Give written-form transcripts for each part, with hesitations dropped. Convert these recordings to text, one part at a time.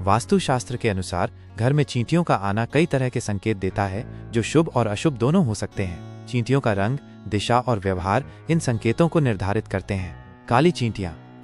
वास्तुशास्त्र के अनुसार घर में चींटियों का आना कई तरह के संकेत देता है, जो शुभ और अशुभ दोनों हो सकते हैं। चींटियों का रंग, दिशा और व्यवहार इन संकेतों को निर्धारित करते हैं।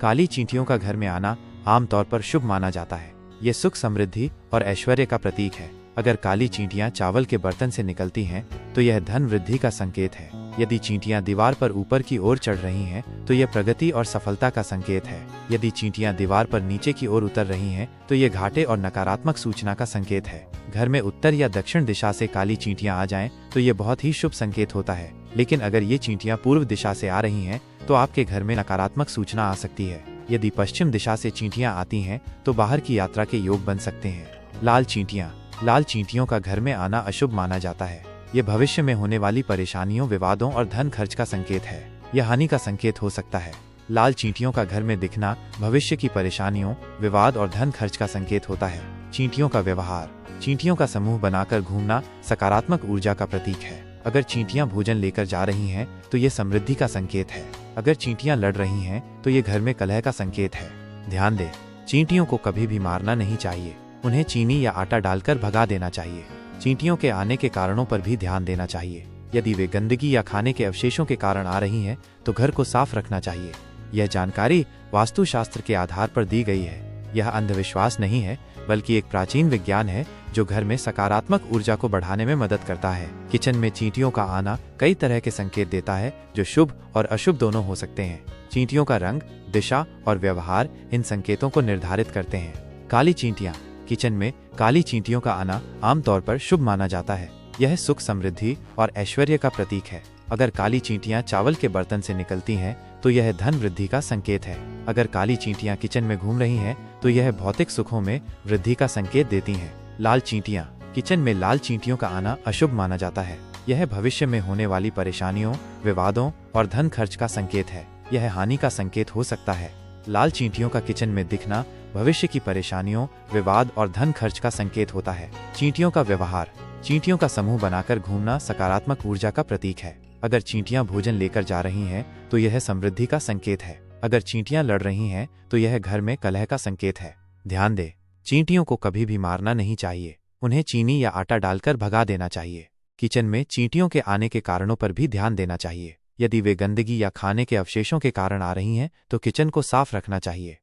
काली चींटियों का घर में आना आमतौर पर शुभ माना जाता है। ये सुख, समृद्धि और ऐश्वर्य का प्रतीक है। अगर काली चींटियां चावल के बर्तन से निकलती हैं, तो यह धन वृद्धि का संकेत है। यदि चींटियां दीवार पर ऊपर की ओर चढ़ रही हैं, तो यह प्रगति और सफलता का संकेत है। यदि चींटियां दीवार पर नीचे की ओर उतर रही हैं, तो यह घाटे और नकारात्मक सूचना का संकेत है। घर में उत्तर या दक्षिण दिशा से काली चींटियां आ जाएं, तो यह बहुत ही शुभ संकेत होता है। लेकिन अगर ये चींटियां पूर्व दिशा से आ रही हैं, तो आपके घर में नकारात्मक सूचना आ सकती है। यदि पश्चिम दिशा से चींटियां आती हैं, तो बाहर की यात्रा के योग बन सकते हैं। लाल चींटियों का घर में आना अशुभ माना जाता है। ये भविष्य में होने वाली परेशानियों, विवादों और धन खर्च का संकेत है। यह हानि का संकेत हो सकता है। लाल चींटियों का घर में दिखना भविष्य की परेशानियों, विवाद और धन खर्च का संकेत होता है। चींटियों का व्यवहार, चींटियों का समूह बनाकर घूमना सकारात्मक ऊर्जा का प्रतीक है। अगर चींटियां भोजन लेकर जा रही हैं, तो ये समृद्धि का संकेत है। अगर चींटियां लड़ रही हैं, तो ये घर में कलह का संकेत है। ध्यान दें, चींटियों को कभी भी मारना नहीं चाहिए। उन्हें चीनी या आटा डालकर भगा देना चाहिए। चींटियों के आने के कारणों पर भी ध्यान देना चाहिए। यदि वे गंदगी या खाने के अवशेषों के कारण आ रही हैं, तो घर को साफ रखना चाहिए। यह जानकारी वास्तुशास्त्र के आधार पर दी गई है। यह अंधविश्वास नहीं है, बल्कि एक प्राचीन विज्ञान है जो घर में सकारात्मक ऊर्जा को बढ़ाने में मदद करता है। किचन में चींटियों का आना कई तरह के संकेत देता है, जो शुभ और अशुभ दोनों हो सकते हैं। चींटियों का रंग, दिशा और व्यवहार इन संकेतों को निर्धारित करते हैं। काली चींटियां, किचन में काली चींटियों का आना आमतौर पर शुभ माना जाता है। यह सुख, समृद्धि और ऐश्वर्य का प्रतीक है। अगर काली चींटियां चावल के बर्तन से निकलती हैं, तो यह धन वृद्धि का संकेत है। अगर काली चींटियां किचन में घूम रही हैं, तो यह भौतिक सुखों में वृद्धि का संकेत देती हैं। लाल चींटियां, किचन में लाल चींटियों का आना अशुभ माना जाता है। यह भविष्य में होने वाली परेशानियों, विवादों और धन खर्च का संकेत है। यह हानि का संकेत हो सकता है। लाल चींटियों का किचन में दिखना भविष्य की परेशानियों, विवाद और धन खर्च का संकेत होता है। चींटियों का व्यवहार, चींटियों का समूह बनाकर घूमना सकारात्मक ऊर्जा का प्रतीक है। अगर चींटियां भोजन लेकर जा रही हैं, तो यह समृद्धि का संकेत है। अगर चींटियां लड़ रही हैं, तो यह घर में कलह का संकेत है। ध्यान दें, चींटियों को कभी भी मारना नहीं चाहिए। उन्हें चीनी या आटा डालकर भगा देना चाहिए। किचन में चींटियों के आने के कारणों पर भी ध्यान देना चाहिए। यदि वे गंदगी या खाने के अवशेषों के कारण आ रही हैं, तो किचन को साफ रखना चाहिए।